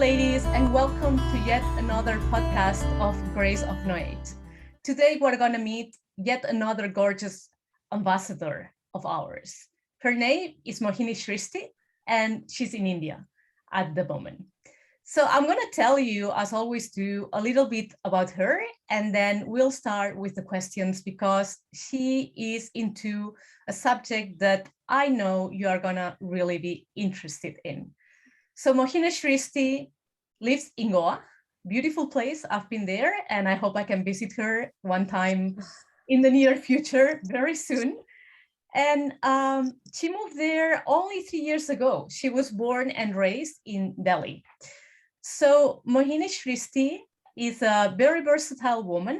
ladies, and welcome to yet another podcast of Grace of 𝐤𝐻. Today, we're going to meet yet another gorgeous ambassador of ours. Her name is Mohini Christi, and she's in India at the moment. So I'm going to tell you, as always do, a little bit about her, and then we'll start with the questions because she is into a subject that I know you are going to really be interested in. So Mohini Christi lives in Goa, beautiful place. I've been there, and I hope I can visit her one time in the near future, very soon. And she moved there only 3 years ago. She was born and raised in Delhi. So Mohini Christi is a very versatile woman.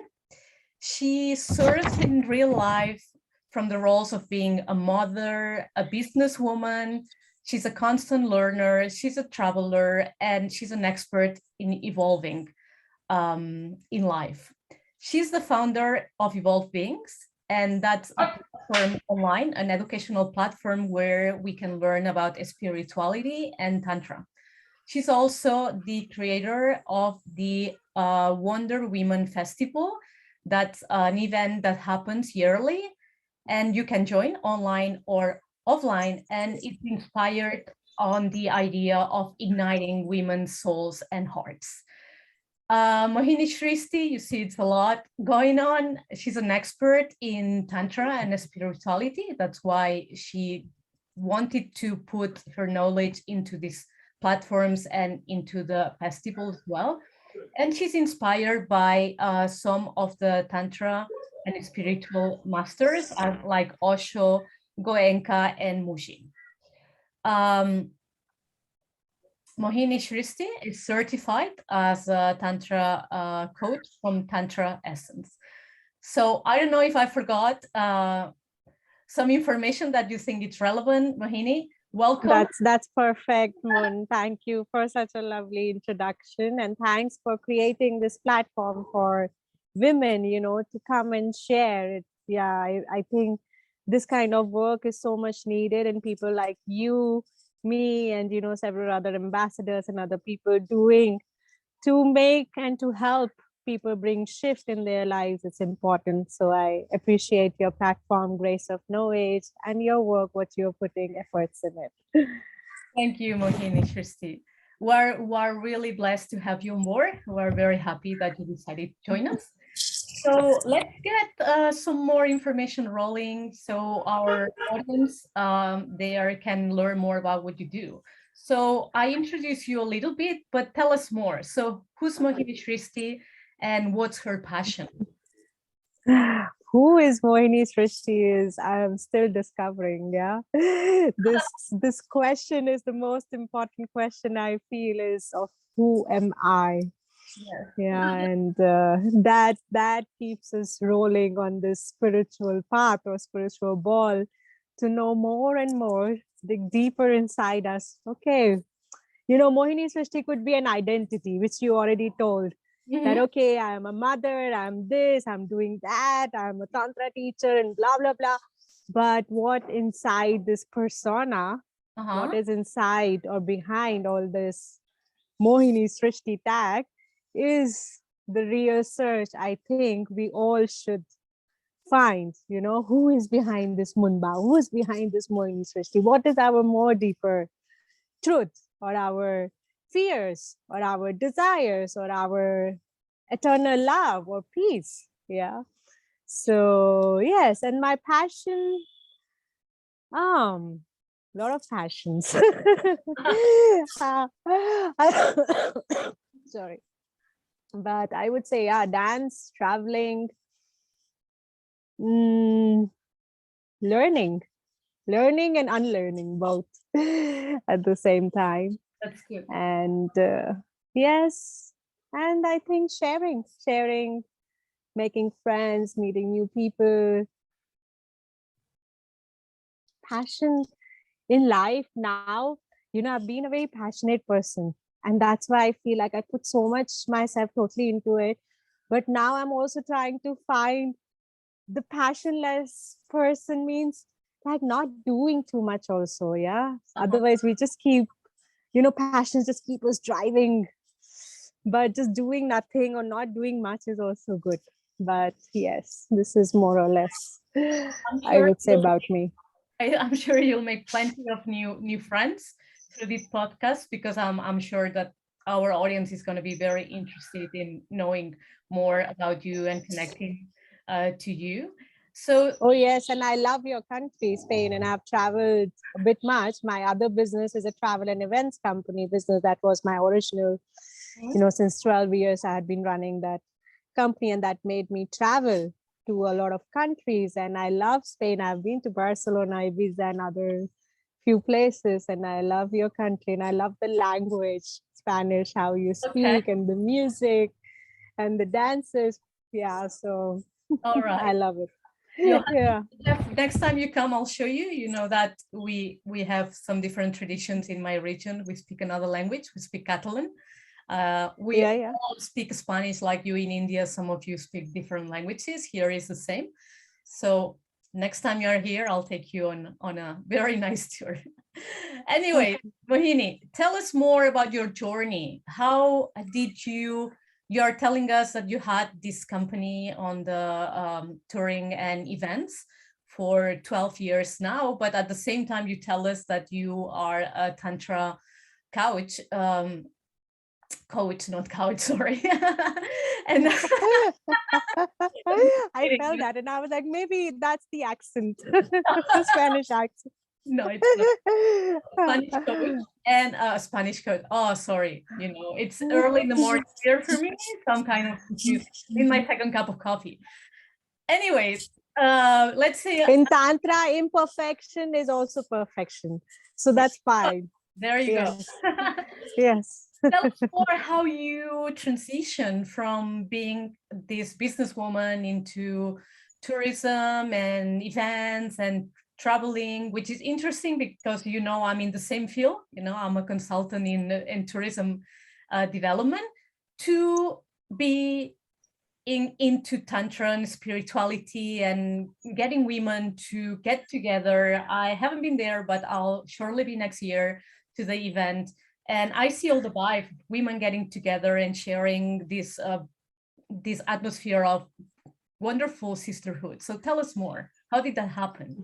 She serves in real life from the roles of being a mother, a businesswoman. She's a constant learner, she's a traveler, and she's an expert in evolving in life. She's the founder of Evolved Beings, and that's a platform online, an educational platform where we can learn about spirituality and Tantra. She's also the creator of the Wonder Women Festival. That's an event that happens yearly, and you can join online or offline, and it's inspired on the idea of igniting women's souls and hearts. Mohini Christi, you see it's a lot going on. She's an expert in Tantra and spirituality. That's why she wanted to put her knowledge into these platforms and into the festival as well. And she's inspired by some of the Tantra and spiritual masters like Osho, 𝐭𝐴 and Mushin. Mohini Christi is certified as a Tantra coach from Tantra Essence. So I don't know if I forgot some information that you think is relevant, Mohini. Welcome. That's perfect, Mun. Thank you for such a lovely introduction, and thanks for creating this platform for women, to come and share it. Yeah, I think this kind of work is so much needed, and people like you, me, and several other ambassadors and other people doing to make and to help people bring shift in their lives. It's important. So I appreciate your platform, Grace of 𝐤𝐻, and your work, what you're putting efforts in it. Thank you, Mohini Christi. We're really blessed to have you on board. We're very happy that you decided to join us. So let's get some more information rolling so our audience can learn more about what you do. So I introduced you a little bit, but tell us more. So who's Mohini Christi and what's her passion? Who is Mohini Srishati I'm still discovering. Yeah, this question is the most important question I feel, is of who am I? Yeah, and that keeps us rolling on this spiritual path or spiritual ball to know more and more, dig deeper inside us. Okay, Mohini Srishati could be an identity, which you already told. That, okay, I'm a mother, I'm this, I'm doing that, I'm a Tantra teacher, and blah, blah, blah. But what inside this persona, what is inside or behind all this Mohini Srishati tag is the real search I think we all should find. Who is behind this Mun Bau? Who is behind this Mohini Srishati? What is our more deeper truth, or our fears, or our desires, or our eternal love or peace? Yeah. So yes, and my passion, lot of passions. Sorry, but I would say, yeah, dance, traveling, learning and unlearning, both at the same time. That's good. And yes, and I think sharing, making friends, meeting new people. Passion in life now, I've been a very passionate person, and that's why I feel like I put so much myself totally into it. But now I'm also trying to find the passionless person, means like not doing too much also. Yeah. Otherwise we just keep, passions just keep us driving but just doing nothing or not doing much is also good. But yes, this is more or less, I'm I sure would say, about me. I'm sure you'll make plenty of new friends through this podcast, because I'm sure that our audience is going to be very interested in knowing more about you and connecting to you. So Oh yes, and I love your country, Spain, and I've traveled a bit much. My other business is a travel and events company business. That was my original, since 12 years I had been running that company, and that made me travel to a lot of countries. And I love Spain. I've been to Barcelona, Ibiza, and other few places, and I love your country, and I love the language, Spanish, how you okay, speak, and the music and the dances. Yeah, so all I right. love it. Yeah. Next time you come, I'll show you. You know that we have some different traditions in my region. We speak another language. We speak Catalan. We Yeah. all speak Spanish like you in India. Some of you speak different languages. Here is the same. So next time you're here, I'll take you on a very nice tour. Anyway, Mohini, tell us more about your journey. How did you are telling us that you had this company on the touring and events for 12 years now, but at the same time, you tell us that you are a Tantra coach, not couch, sorry. And I felt that, and I was like, maybe that's the accent, the Spanish accent. no, it's not. Spanish coach and Spanish coach. Oh, sorry. It's early in the morning here for me, so I'm kind of confused. In my second cup of coffee. Anyways, let's say In Tantra, imperfection is also perfection. So that's fine. there you Yes. go. Yes. Tell us more how you transition from being this businesswoman into tourism and events and traveling, which is interesting because I'm in the same field. I'm a consultant in tourism development, to be into Tantra and spirituality and getting women to get together. I haven't been there, but I'll surely be next year to the event. And I see all the vibe, women getting together and sharing this atmosphere of wonderful sisterhood. So tell us more. How did that happen?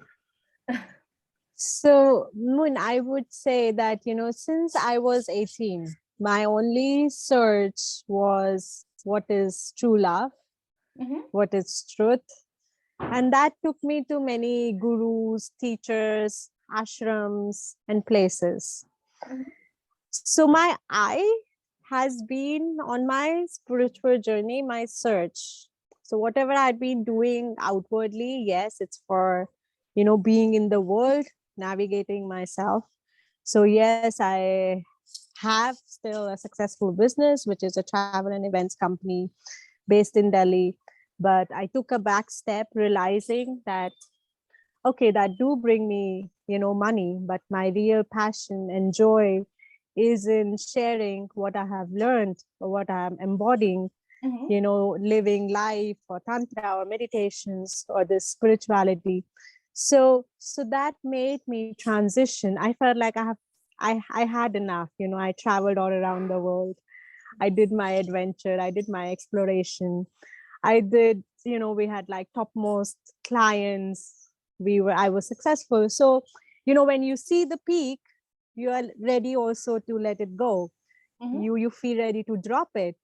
So, Moon, I would say that, since I was 18, my only search was what is true love, what is truth. And that took me to many gurus, teachers, ashrams, and places. So my eye has been on my spiritual journey, my search. So whatever I'd been doing outwardly, yes, it's for, being in the world, navigating myself. So yes, I have still a successful business, which is a travel and events company based in Delhi. But I took a back step, realizing that, okay, that do bring me, money, but my real passion and joy is in sharing what I have learned or what I'm embodying, living life or Tantra or meditations or this spirituality. So that made me transition. I felt like I had enough. I traveled all around the world. I did my adventure. I did my exploration. I did, we had like topmost clients. I was successful. So, when you see the peak, you are ready also to let it go. You feel ready to drop it.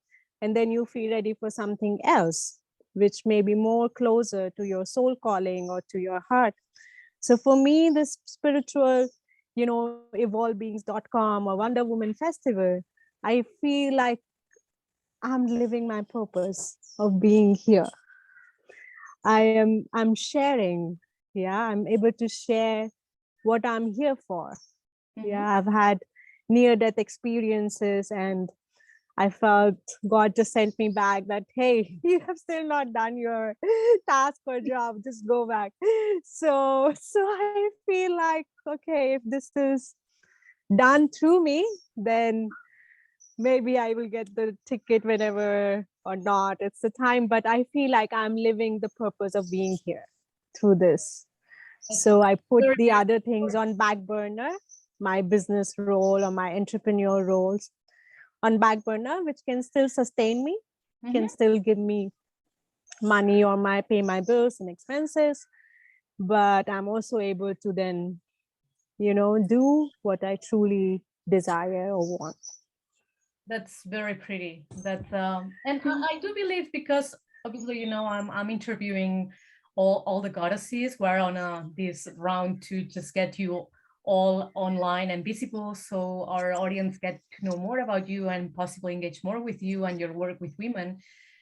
And then you feel ready for something else, which may be more closer to your soul calling or to your heart. So for me, this spiritual, evolvebeings.com or Wonder Woman Festival, I feel like I'm living my purpose of being here. I'm sharing. Yeah, I'm able to share what I'm here for. Yeah, I've had near-death experiences, and I felt God just sent me back that, hey, you have still not done your task or job, just go back. So I feel like, okay, if this is done through me, then maybe I will get the ticket whenever or not. It's the time, but I feel like I'm living the purpose of being here through this. So I put the other things on back burner, my business role or my entrepreneurial roles, on back burner, which can still sustain me, can still give me money or pay my bills and expenses. But I'm also able to then, do what I truly desire or want. That's very pretty. And I do believe, because obviously, I'm interviewing all the goddesses. We're on this round to just get you all online and visible, so our audience get to know more about you and possibly engage more with you and your work with women.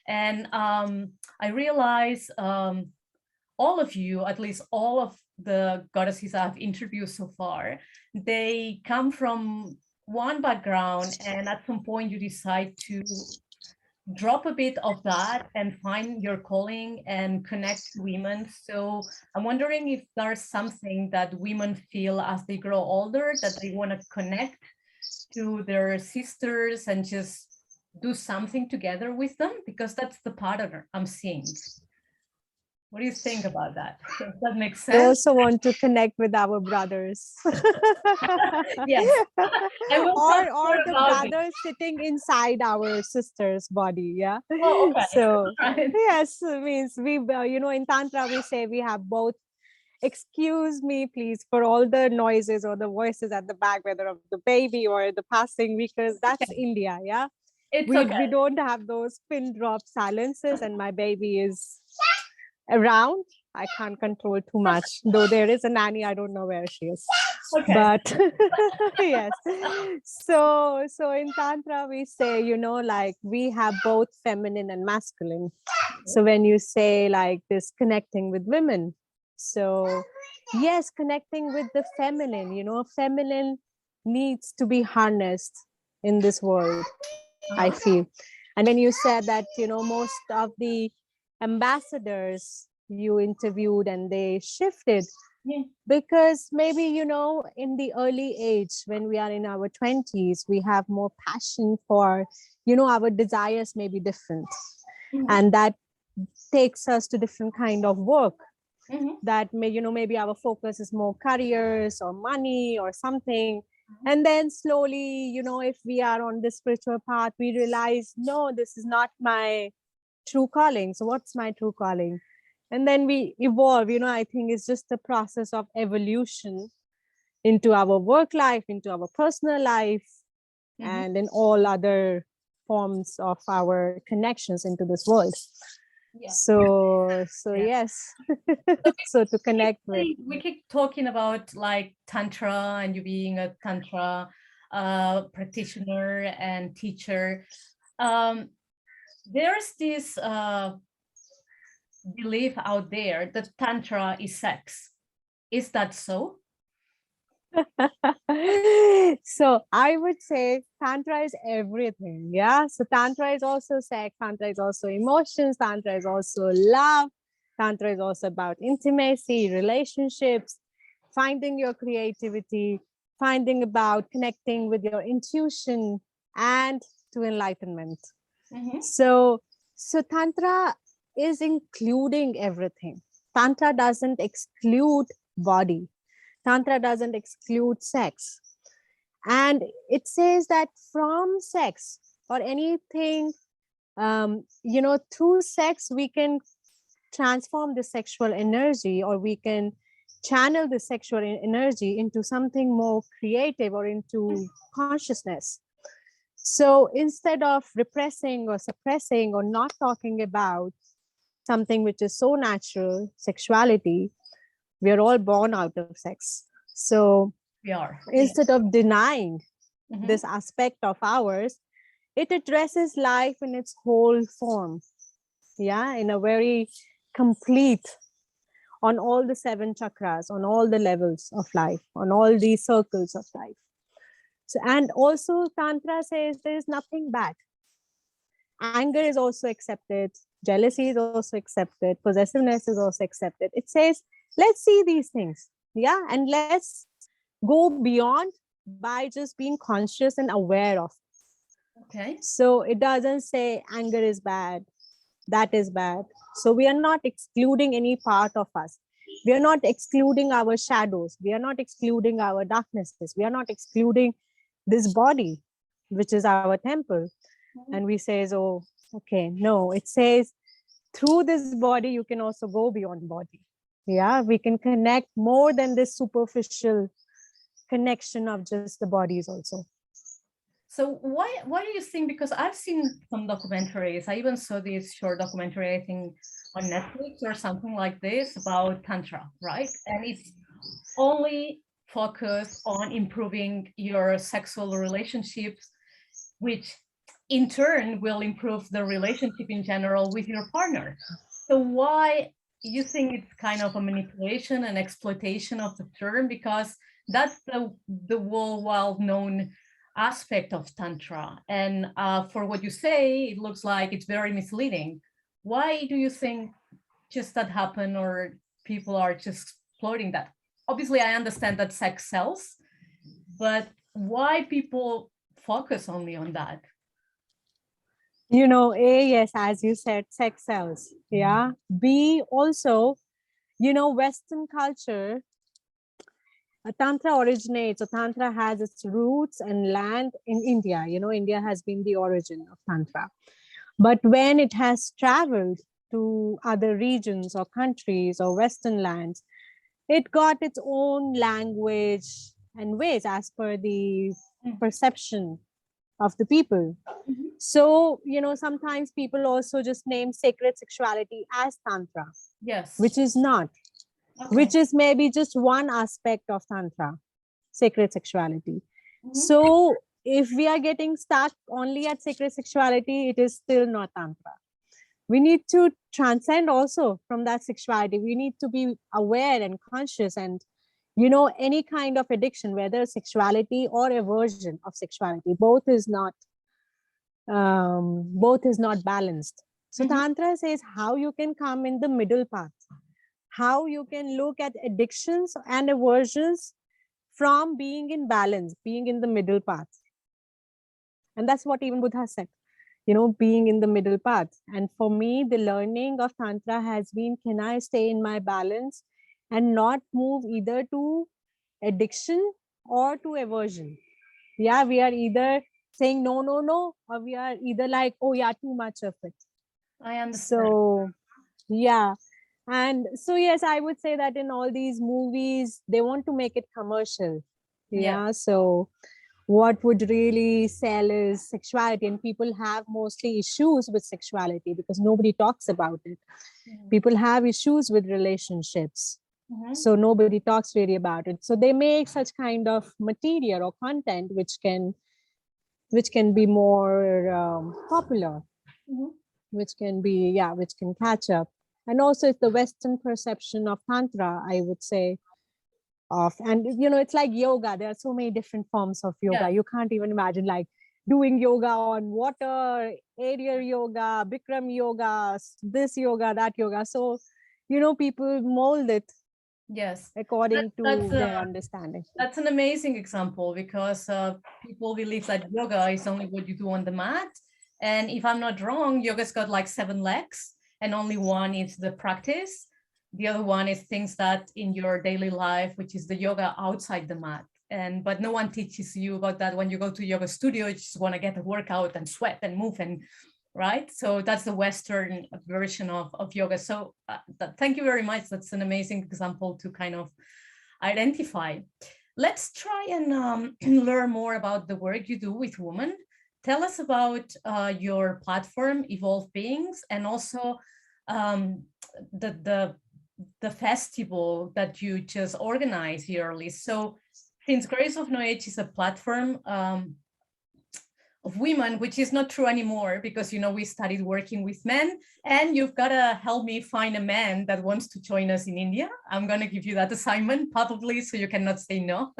And I realize all of you, at least all of the goddesses I've interviewed so far, they come from one background, and at some point you decide to drop a bit of that and find your calling and connect to women. So I'm wondering if there's something that women feel as they grow older, that they want to connect to their sisters and just do something together with them, because that's the pattern I'm seeing. What do you think about that? Does that make sense? I also want to connect with our brothers. Yes. Or the brothers sitting inside our sister's body. Yeah. Oh, okay. So right. Yes, means we, in Tantra, we say we have both. Excuse me, please, for all the noises or the voices at the back, whether of the baby or the passing vehicles. That's India. Yeah. We don't have those pin drop silences, and my baby is around. I can't control too much, though there is a nanny. I don't know where she is. Okay. But yes. So in Tantra, we say, like we have both feminine and masculine. So when you say like this connecting with women, so yes, connecting with the feminine, feminine needs to be harnessed in this world, I feel. And when you said that, most of the ambassadors you interviewed and they shifted, because maybe, in the early age, when we are in our 20s, we have more passion for, our desires may be different. And that takes us to different kind of work. That may, maybe our focus is more careers or money or something. And then slowly, if we are on the spiritual path, we realize, no, this is not my true calling. So what's my true calling? And then we evolve. I think it's just a process of evolution into our work life, into our personal life, and in all other forms of our connections into this world. Yeah. So yes. So to connect with. We keep talking about like Tantra and you being a Tantra practitioner and teacher. There's this belief out there that Tantra is sex. Is that so? So I would say Tantra is everything. Yeah. So Tantra is also sex, Tantra is also emotions, Tantra is also love, Tantra is also about intimacy, relationships, finding your creativity, finding about connecting with your intuition and to enlightenment. So Tantra is including everything. Tantra doesn't exclude body. Tantra doesn't exclude sex. And it says that from sex or anything, through sex, we can transform the sexual energy, or we can channel the sexual energy into something more creative or into consciousness. So instead of repressing or suppressing or not talking about something which is so natural, sexuality, we are all born out of sex. So we are. Instead of denying this aspect of ours, it addresses life in its whole form. Yeah, in a very complete, on all the 7 chakras, on all the levels of life, on all these circles of life. So, and also Tantra says there is nothing bad. Anger is also accepted. Jealousy is also accepted. Possessiveness is also accepted. It says, let's see these things. Yeah. And let's go beyond by just being conscious and aware of. Okay. So it doesn't say anger is bad, that is bad. So we are not excluding any part of us. We are not excluding our shadows. We are not excluding our darknesses. We are not excluding this body. which is our temple. Mhm. And we says, oh, okay, no, it says through this body, you can also go beyond body. Yeah, we can connect more than this superficial connection of just the bodies also. So why do you think? Because I've seen some documentaries. I even saw this short documentary, I think, on Netflix or something like this about Tantra, right? And it's only focused on improving your sexual relationships, which in turn will improve the relationship in general with your partner. So why you think it's kind of a manipulation and exploitation of the term? Because that's the worldwide known aspect of Tantra. And for what you say, it looks like it's very misleading. Why do you think just that happened, or people are just exploiting that? Obviously, I understand that sex sells, but why people focus only on that? You know, A, yes, as you said, sex sells. Yeah. B, also, you know, Western culture, Tantra originates, or Tantra has its roots and land in India. You know, India has been the origin of Tantra. But when it has traveled to other regions or countries or Western lands, it got its own language and ways as per the perception of the people. Mhm. So, you know, sometimes people also just name sacred sexuality as Tantra, Yes. which is not, Okay. which is maybe just one aspect of Tantra, sacred sexuality. Mhm. So, if we are getting stuck only at sacred sexuality, it is still not Tantra. We need to transcend also from that sexuality. We need to be aware and conscious, and you know, any kind of addiction, whether sexuality or aversion of sexuality, both is not balanced. So Mhm. Tantra says how you can come in the middle path, how you can look at addictions and aversions from being in balance, being in the middle path. And that's what even Buddha said, you know, being in the middle path. And for me, the learning of Tantra has been, can I stay in my balance and not move either to addiction or to aversion? Yeah, we are either saying no, no, no, or we are either like, oh yeah, too much of it. I understand. So yeah. And so yes, I would say that in all these movies, they want to make it commercial. Yeah. Yeah. So what would really sell is sexuality, and people have mostly issues with sexuality because nobody talks about it. Mhm. People have issues with relationships, Mhm. so nobody talks really about it. So they make such kind of material or content which can be more popular, Mhm. which can be, yeah, which can catch up. And also it's the Western perception of Tantra, I would say, of, and you know, it's like yoga. There are so many different forms of yoga. Yeah. You can't even imagine like doing yoga on water, aerial yoga, Bikram yoga, this yoga, that yoga. So, you know, people mold it Yes. according That's to their understanding. that's an amazing example, because people believe that yoga is only what you do on the mat. And if I'm not wrong, yoga's got like 7 legs, and only one is the practice. The other one is things that in your daily life, which is the yoga outside the mat. And but no one teaches you about that. When you go to yoga studio, you just want to get a workout and sweat and move, and right. So that's the Western version of yoga. So thank you very much. That's an amazing example to kind of identify. Let's try and learn more about the work you do with women. Tell us about your platform, Evolve Beings, and also um, the festival that you just organized yearly. So since Grace of No Age is a platform of women, which is not true anymore, because, you know, we started working with men, and you've got to help me find a man that wants to join us in India. I'm going to give you that assignment publicly, so you cannot say no.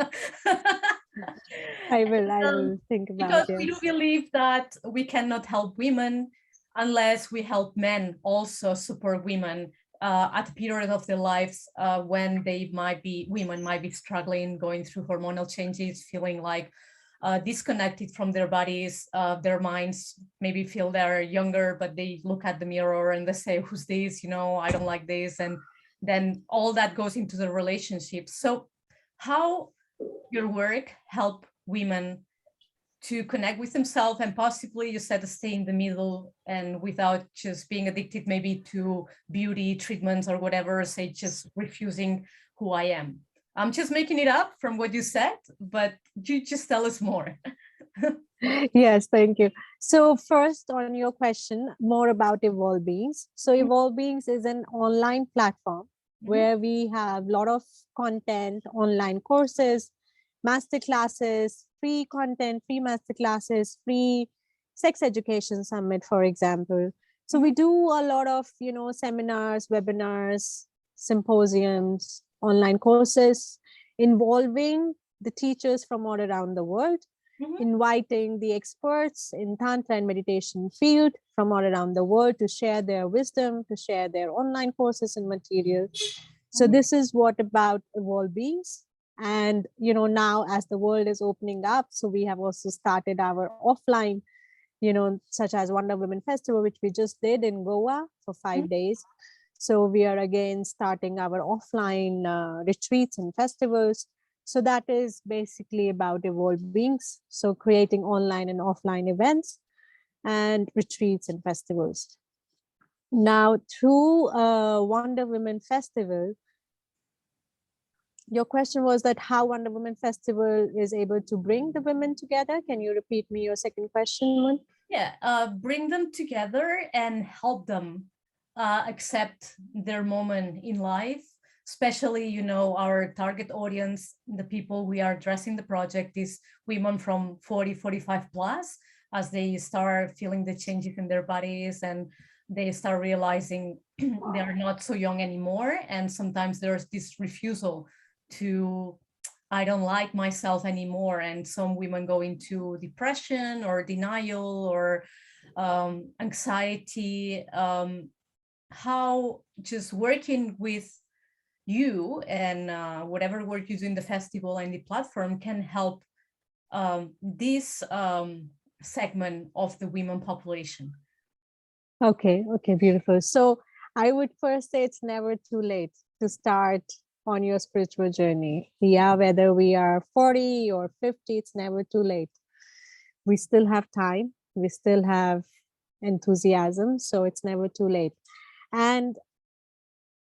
I will think about Because it. we do believe that we cannot help women unless we help men also support women at a period of their lives when women might be struggling, going through hormonal changes, feeling like disconnected from their bodies, their minds maybe feel they're younger, but they look at the mirror and they say, who's this? You know, I don't like this. And then all that goes into the relationship. So how your work help women to connect with themselves, and possibly, you said, stay in the middle and without just being addicted maybe to beauty treatments or whatever, say just refusing who I am. I'm just making it up from what you said, but you just tell us more. Yes, thank you. So first, on your question, more about Evolve Beings. So Evolve Beings is an online platform where we have a lot of content, online courses, master classes, free content, free master classes, free sex education summit, for example. So we do a lot of, seminars, webinars, symposiums, online courses involving the teachers from all around the world, inviting the experts in Tantra and meditation field from all around the world to share their wisdom, to share their online courses and material. So this is what about Evolve Beings. And, now as the world is opening up, so we have also started our offline, such as Wonder Women Festival, which we just did in Goa for 5 days. So we are again starting our offline retreats and festivals. So that is basically about Evolve Beings. So creating online and offline events and retreats and festivals. Now, through Wonder Women Festival, your question was that how Wonder Women Festival is able to bring the women together. Can you repeat me your second question? Yeah, bring them together and help them accept their moment in life. Especially, our target audience, the people we are addressing the project is women from 40, 45 plus, as they start feeling the changes in their bodies and they start realizing they are not so young anymore. And sometimes there's this refusal to, I don't like myself anymore. And some women go into depression or denial or anxiety. How just working with you and whatever work you do in the festival and the platform can help this segment of the women population. Okay, beautiful. So I would first say it's never too late to start on your spiritual journey. Yeah, whether we are 40 or 50, it's never too late. We still have time. We still have enthusiasm. So it's never too late. And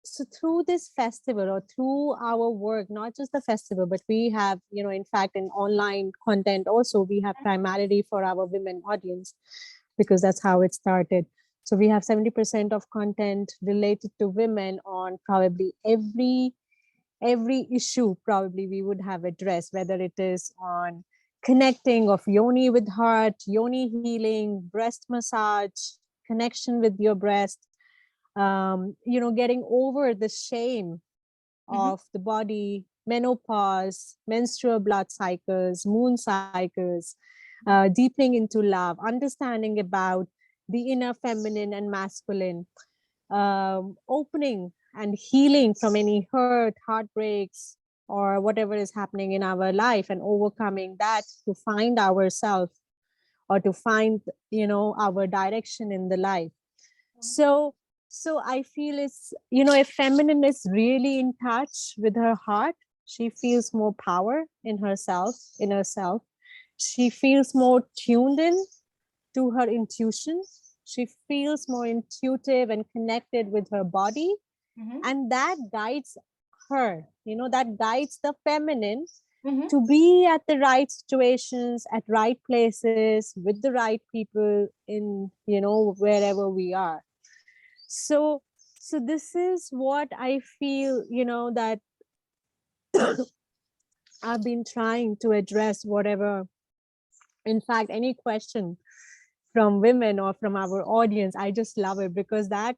so through this festival or through our work, not just the festival, but we have, in fact, in online content also, we have primarily for our women audience, because that's how it started. So we have 70% of content related to women on probably every issue probably we would have addressed, whether it is on connecting of yoni with heart, yoni healing, breast massage, connection with your breast, getting over the shame of the body, menopause, menstrual blood cycles, moon cycles, deepening into love, understanding about the inner feminine and masculine, opening and healing from any hurt, heartbreaks, or whatever is happening in our life, and overcoming that to find ourselves or to find, our direction in the life. So I feel it's, if feminine is really in touch with her heart, she feels more power in herself. She feels more tuned in to her intuition. She feels more intuitive and connected with her body. And that guides her, that guides the feminine to be at the right situations, at right places, with the right people in, wherever we are. So this is what I feel, that I've been trying to address, whatever, in fact, any question from women or from our audience. I just love it, because that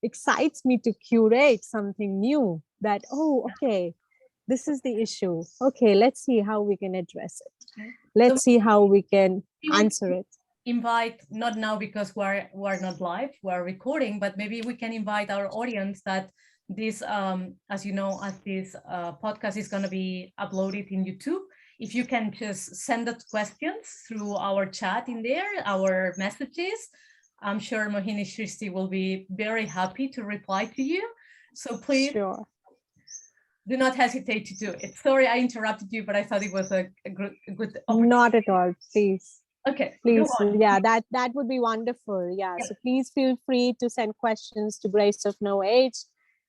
excites me to curate something new, that, oh, okay, this is the issue. Okay, let's see how we can address it. Let's see how we can answer it. Invite, not now because we're not live, we're recording, but maybe we can invite our audience that this, as you know, as this podcast is going to be uploaded in YouTube. If you can just send us questions through our chat in there, our messages, I'm sure Mohini Srishati will be very happy to reply to you. So please, sure, do not hesitate to do it. Sorry, I interrupted you, but I thought it was a good opportunity. Not at all, please. Okay, please. Yeah, that would be wonderful. Yeah. So please feel free to send questions to Grace of No Age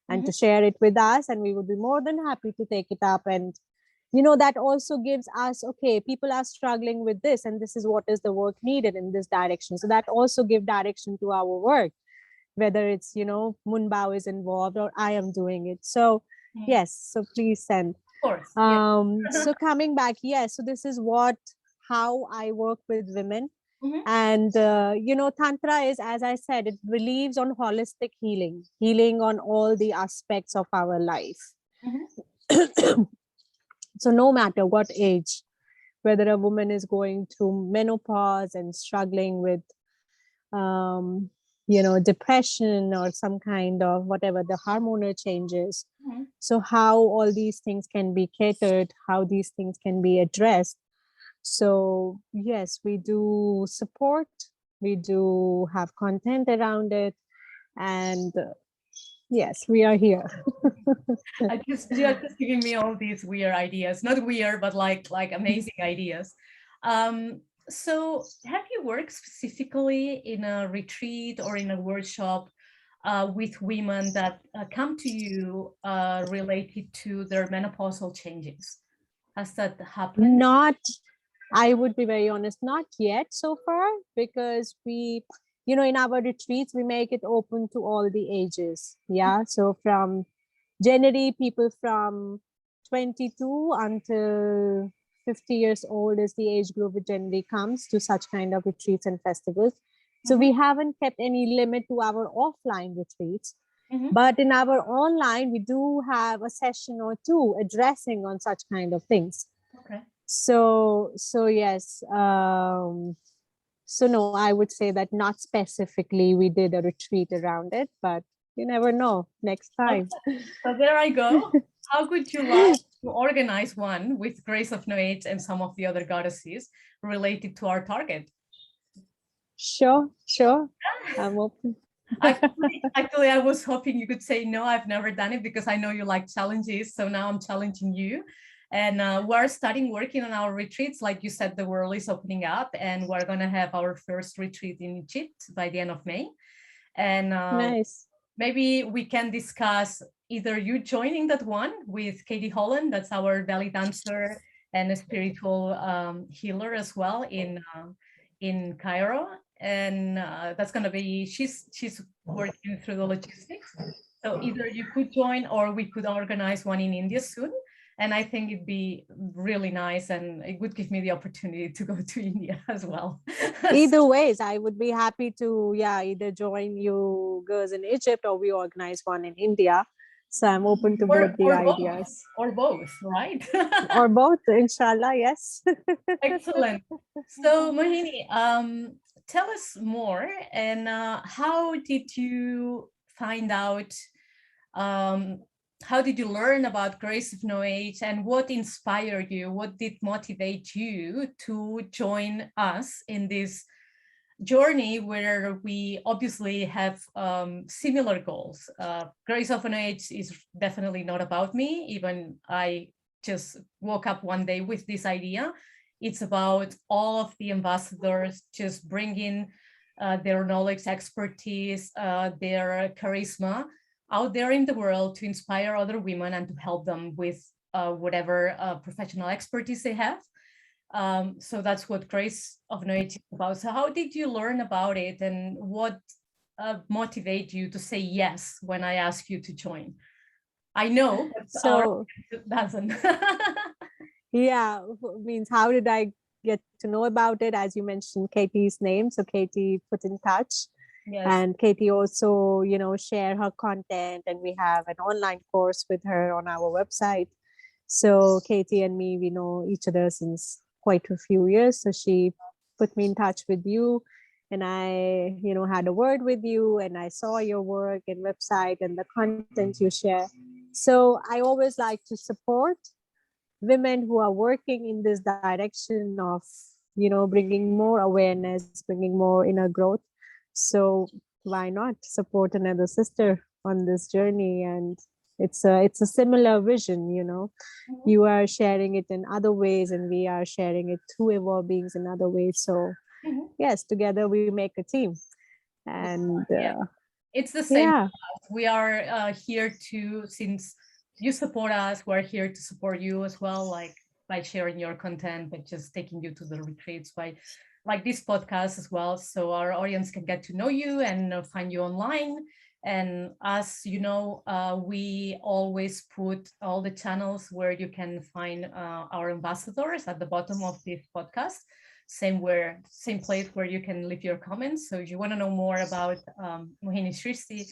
and to share it with us, and we would be more than happy to take it up. And that also gives us, okay, people are struggling with this, and this is what is the work needed in this direction. So that also give direction to our work, whether it's Mun Bau is involved or I am doing it. So yes, so please send. Of course. So coming back, yes, so this is how I work with women. And Tantra is, as I said, it believes on holistic healing on all the aspects of our life. So no matter what age, whether a woman is going through menopause and struggling with depression or some kind of whatever the hormonal changes, so how all these things can be catered, how these things can be addressed. So yes, we do support, we do have content around it, and yes, we are here. You're just giving me all these weird ideas, not weird, but like amazing ideas. So have you worked specifically in a retreat or in a workshop with women that come to you related to their menopausal changes? Has that happened? I would be very honest, not yet so far, because we, in our retreats, we make it open to all the ages. Yeah. So from generally people from 22 until 50 years old is the age group which generally comes to such kind of retreats and festivals. So we haven't kept any limit to our offline retreats. But in our online, we do have a session or two addressing on such kind of things. Okay. So yes. So no, I would say that not specifically we did a retreat around it, but you never know, next time. Okay. So there I go. How would you like to organize one with Grace of No Age and some of the other goddesses related to our target? Sure. I'm open. Actually, I was hoping you could say no, I've never done it, because I know you like challenges. So now I'm challenging you. And we're starting working on our retreats. Like you said, the world is opening up, and we're going to have our first retreat in Egypt by the end of May. And nice. Maybe we can discuss either you joining that one with Katie Holland, that's our belly dancer and a spiritual healer as well in Cairo. And that's going to be, she's working through the logistics. So either you could join, or we could organize one in India soon. And I think it'd be really nice, and it would give me the opportunity to go to India as well. Either ways, I would be happy to, either join you girls in Egypt, or we organize one in India. So I'm open to both the ideas. Or both, right? Or both, inshallah, yes. Excellent. So Mohini, tell us more, and how did you find out, how did you learn about Grace of No Age, and what inspired you? What did motivate you to join us in this journey where we obviously have similar goals? Grace of No Age is definitely not about me. Even I just woke up one day with this idea. It's about all of the ambassadors just bringing their knowledge, expertise, their charisma out there in the world to inspire other women and to help them with whatever professional expertise they have. So that's what Grace of No Age is about. So how did you learn about it, and what motivated you to say yes when I asked you to join? I know, so it doesn't. Yeah, means how did I get to know about it? As you mentioned Katie's name, so Katie put in touch. Yes. And Katie also, share her content, and we have an online course with her on our website. So Katie and me, we know each other since quite a few years. So she put me in touch with you, and I, had a word with you, and I saw your work and website and the content you share. So I always like to support women who are working in this direction of, bringing more awareness, bringing more inner growth. So why not support another sister on this journey? And it's a similar vision, you know. Mhm. You are sharing it in other ways, and we are sharing it through evolved beings in other ways. So Mhm. yes, together we make a team. And Yeah, it's the same. yeah, We are here to, since you support us, we're here to support you as well, like by sharing your content, but just taking you to the retreats, by like this podcast as well, so our audience can get to know you and find you online. And as you know, we always put all the channels where you can find our ambassadors at the bottom of this podcast, same place where you can leave your comments. So if you want to know more about Mohini Srishati,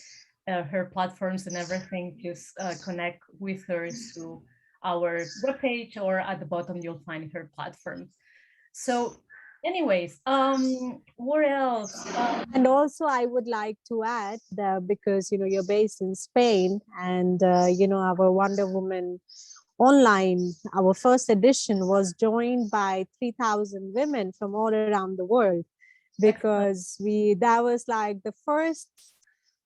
her platforms and everything, just connect with her through our webpage, or at the bottom you'll find her platform. So anyways, what else? and also I would like to add that, because you know you're based in Spain, and you know our Wonder Woman online, our first edition was joined by 3,000 women from all around the world, Excellent. because we that was like the first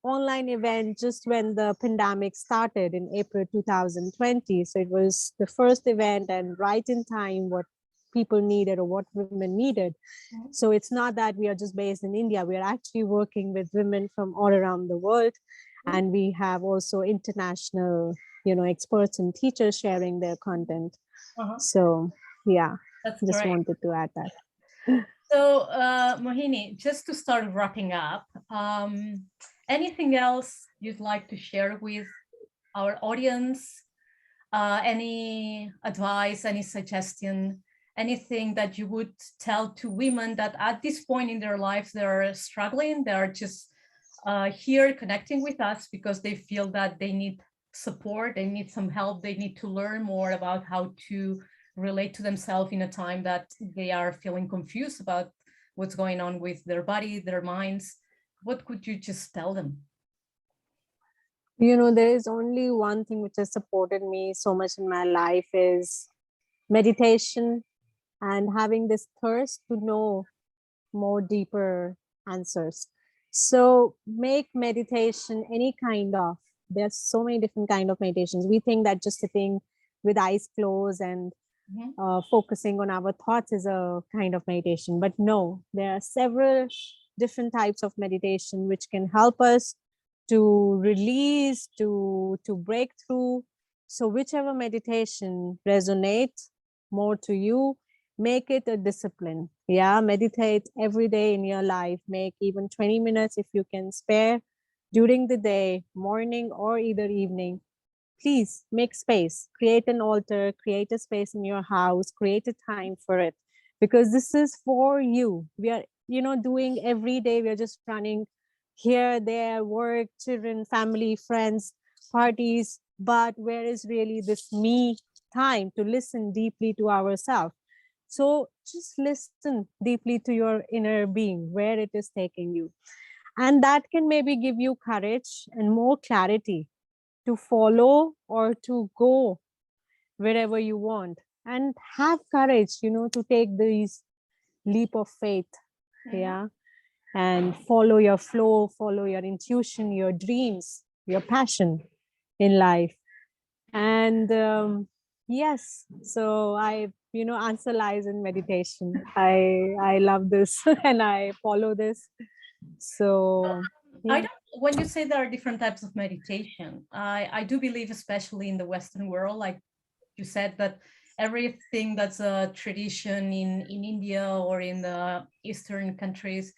online event just when the pandemic started in April 2020. So it was the first event, and right in time what people needed or what women needed. Mhm. So it's not that we are just based in India, we are actually working with women from all around the world. And we have also international, you know, experts and teachers sharing their content. Uh-huh. So yeah, That's just great. wanted to add that. So, Mohini, just to start wrapping up, anything else you'd like to share with our audience? Any advice, any suggestion, anything that you would tell to women that at this point in their lives they're struggling, they're just here connecting with us because they feel that they need support, they need some help, they need to learn more about how to relate to themselves in a time that they are feeling confused about what's going on with their body, their minds? What could you just tell them? You know, there is only one thing which has supported me so much in my life is meditation, and having this thirst to know more deeper answers. So make meditation any kind of, there's so many different kind of meditations. We think that just sitting with eyes closed and Mhm. focusing on our thoughts is a kind of meditation, but no, there are several different types of meditation which can help us to release, to break through. So whichever meditation resonates more to you, make it a discipline. Yeah, meditate every day in your life. Make even 20 minutes if you can spare during the day, morning or either evening. Please make space, create an altar, create a space in your house, create a time for it, because this is for you. We are, you know, doing every day, we are just running here, there, work, children, family, friends, parties. But where is really this me time to listen deeply to ourselves? So just listen deeply to your inner being, where it is taking you. And that can maybe give you courage and more clarity to follow or to go wherever you want. And have courage, you know, to take these leap of faith. Mhm. Yeah. And follow your flow, follow your intuition, your dreams, your passion in life. And yes, so I, you know, answer lies in meditation. I love this and I follow this. So I yeah. don't, when you say there are different types of meditation, I do believe, especially in the Western world, like you said, that everything that's a tradition in India or in the Eastern countries,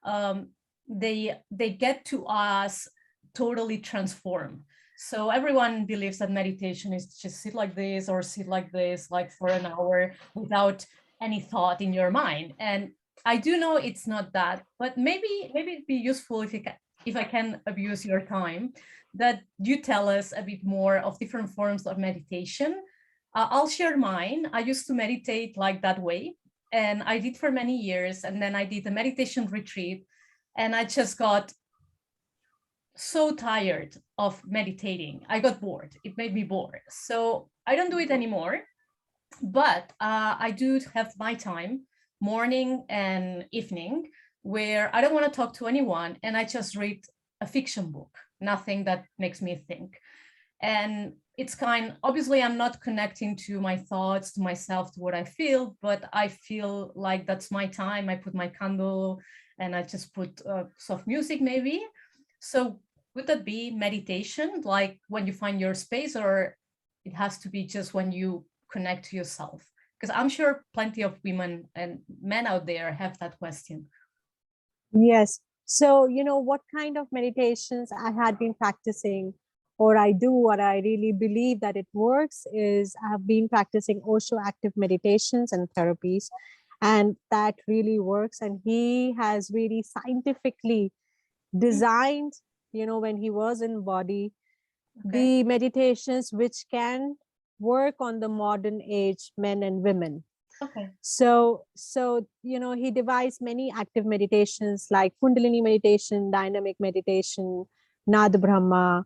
um, they get to us totally transformed. So everyone believes that meditation is just sit like this or sit like this, like for an hour without any thought in your mind. And I do know it's not that, but maybe it'd be useful if I can abuse your time, that you tell us a bit more of different forms of meditation. I'll share mine. I used to meditate like that way, and I did for many years. And then I did a meditation retreat, and I just got so tired of meditating. I got bored. It made me bored. So I don't do it anymore. But I do have my time, morning and evening, where I don't want to talk to anyone and I just read a fiction book, nothing that makes me think. And it's obviously I'm not connecting to my thoughts, to myself, to what I feel, but I feel like that's my time. I put my candle and I just put soft music maybe. So would that be meditation, like when you find your space, or it has to be just when you connect to yourself? Because I'm sure plenty of women and men out there have that question. Yes. So, what kind of meditations I had been practicing, or I do, what I really believe that it works is I have been practicing Osho active meditations and therapies, and that really works. And he has really scientifically designed, when he was in body, the meditations which can work on the modern age men and women. Okay. So he devised many active meditations like Kundalini meditation, dynamic meditation, Nad Brahma,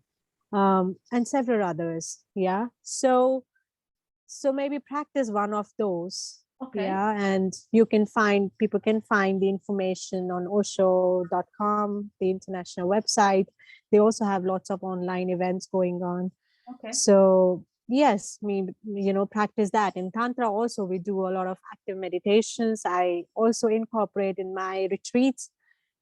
and several others. Yeah. So maybe practice one of those. Okay. Yeah. And people can find the information on osho.com, the international website. They also have lots of online events going on. Okay. So yes, practice that. In Tantra also, we do a lot of active meditations. I also incorporate in my retreats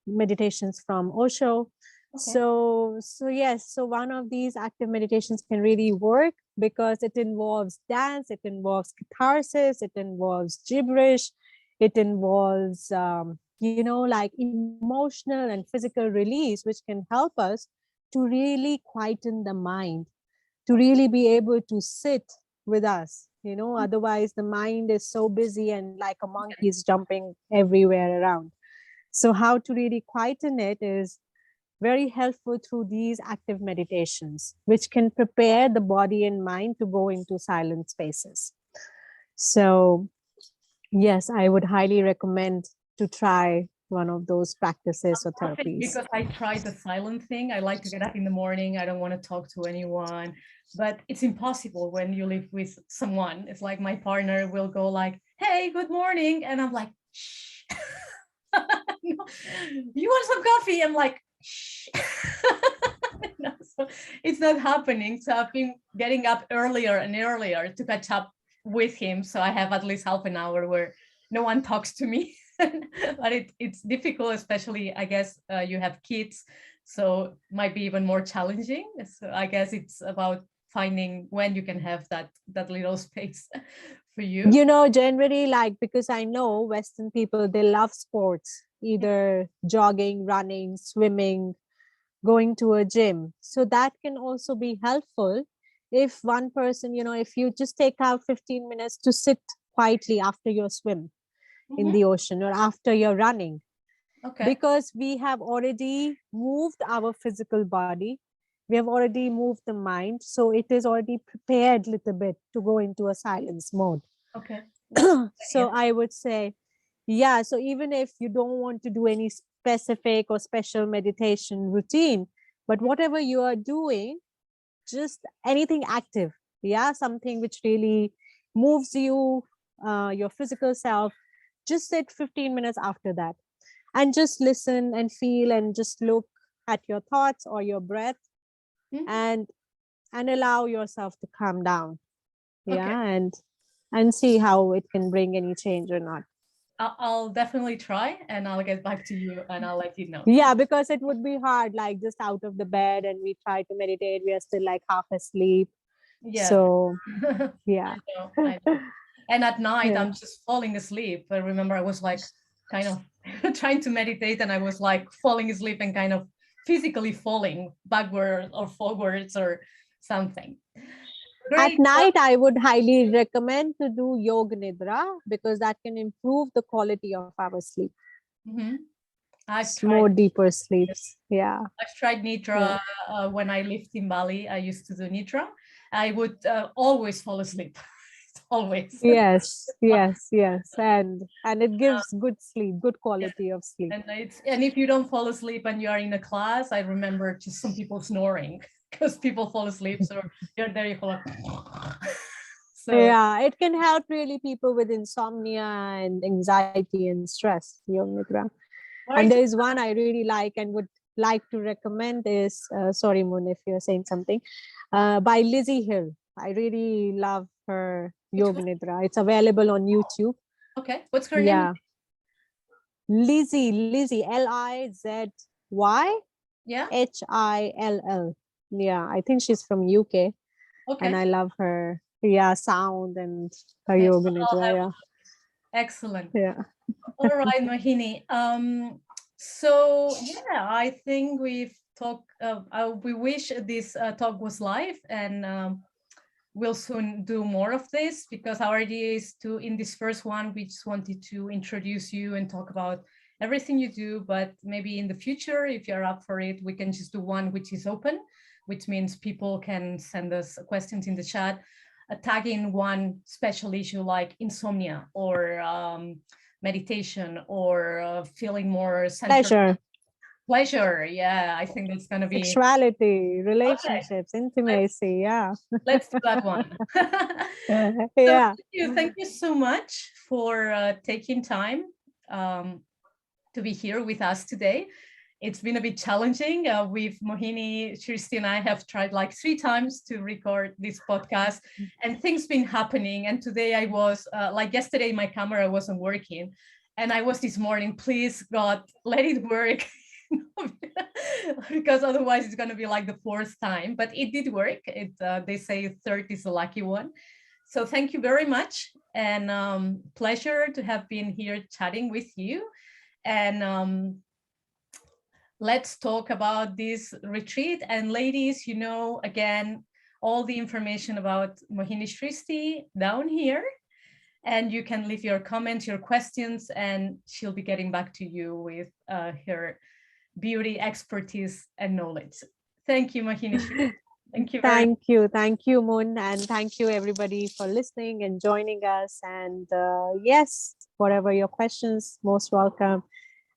meditations from Osho. Okay. So yes, so one of these active meditations can really work because it involves dance, it involves catharsis, it involves gibberish, it involves like emotional and physical release, which can help us to really quieten the mind, to really be able to sit with us. Otherwise the mind is so busy and like a monkey is jumping everywhere around. So how to really quieten it is very helpful through these active meditations, which can prepare the body and mind to go into silent spaces. So yes, I would highly recommend to try one of those practices or therapies. Because I tried the silent thing. I like to get up in the morning. I don't want to talk to anyone, but it's impossible when you live with someone. It's like my partner will go like, "Hey, good morning," and I'm like, "Shh." You want some coffee? I'm like, "Shh." No, so it's not happening. So I've been getting up earlier and earlier to catch up with him. So I have at least half an hour where no one talks to me. But it's difficult, especially I guess you have kids, so might be even more challenging. So I guess it's about finding when you can have that little space for you. Generally, like, because I know Western people, they love sports, either jogging, running, swimming, going to a gym. So that can also be helpful if one person, if you just take out 15 minutes to sit quietly after your swim in the ocean or after you're running. Okay. Because we have already moved our physical body, we have already moved the mind, so it is already prepared a little bit to go into a silence mode. Okay. So I would say, yeah, so even if you don't want to do any specific or special meditation routine, but whatever you are doing, just anything active, yeah, something which really moves you, your physical self, just sit 15 minutes after that and just listen and feel and just look at your thoughts or your breath and allow yourself to calm down. Yeah. And see how it can bring any change or not. I'll definitely try and I'll get back to you and I'll let you know. Yeah, because it would be hard, like just out of the bed and we try to meditate, we are still like half asleep. Yeah. So yeah. I know. And at night I'm just falling asleep. I remember I was like kind of trying to meditate and I was like falling asleep and kind of physically falling backward or forwards or something. Great. At night, I would highly recommend to do yoga nidra because that can improve the quality of our sleep. More deeper sleeps. Yeah. I've tried nidra when I lived in Bali. I used to do nidra. I would always fall asleep. Always. Yes. And it gives good sleep, good quality of sleep. And if you don't fall asleep and you are in a class, I remember just some people snoring because people fall asleep. So you're there, you fall like, so yeah, it can help really people with insomnia and anxiety and stress, yoga nidra. And there is one I really like and would like to recommend is, sorry, Moon, if you're saying something, by Lizzie Hill. I really love her Yoga Nidra. It's available on YouTube. Okay, what's her name? Lizzie, L-I-Z-Y, yeah, Hill. Yeah, I think she's from UK. Okay. And I love her, sound and her Yoga Nidra. Yeah. Excellent. Yeah. All right, Mohini. So yeah, I think we've talked. We wish this talk was live, and we'll soon do more of this, because our idea is to, in this first one, we just wanted to introduce you and talk about everything you do. But maybe in the future, if you're up for it, we can just do one which is open, which means people can send us questions in the chat, tagging one special issue like insomnia or meditation or feeling more centered. Pleasure. Yeah, I think that's going to be sexuality, relationships, intimacy. Let's do that one. Yeah. Thank you so much for taking time to be here with us today. It's been a bit challenging. With Mohini, Christi and I have tried like 3 times to record this podcast, and things been happening. And today I was like yesterday, my camera wasn't working, and I was this morning, please God, let it work. Because otherwise it's going to be like the 4th time, but it did work. They say 3rd is the lucky one. So thank you very much, and pleasure to have been here chatting with you. And let's talk about this retreat. And ladies, you know, again, all the information about Mohini Srishati down here, and you can leave your comments, your questions, and she'll be getting back to you with her beauty expertise and knowledge. Thank you, Mohini. Thank you. Thank you, Moon, and thank you everybody for listening and joining us. And yes, whatever your questions, most welcome.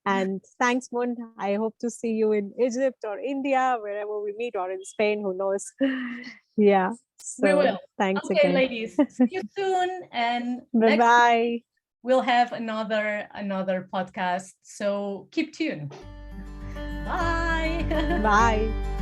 And thanks, Moon. I hope to see you in Egypt or India, wherever we meet, or in Spain, who knows. Yeah. So we will. Thanks okay, again. Ladies. See you soon. And bye. We'll have another podcast. So keep tuned. Bye. Bye.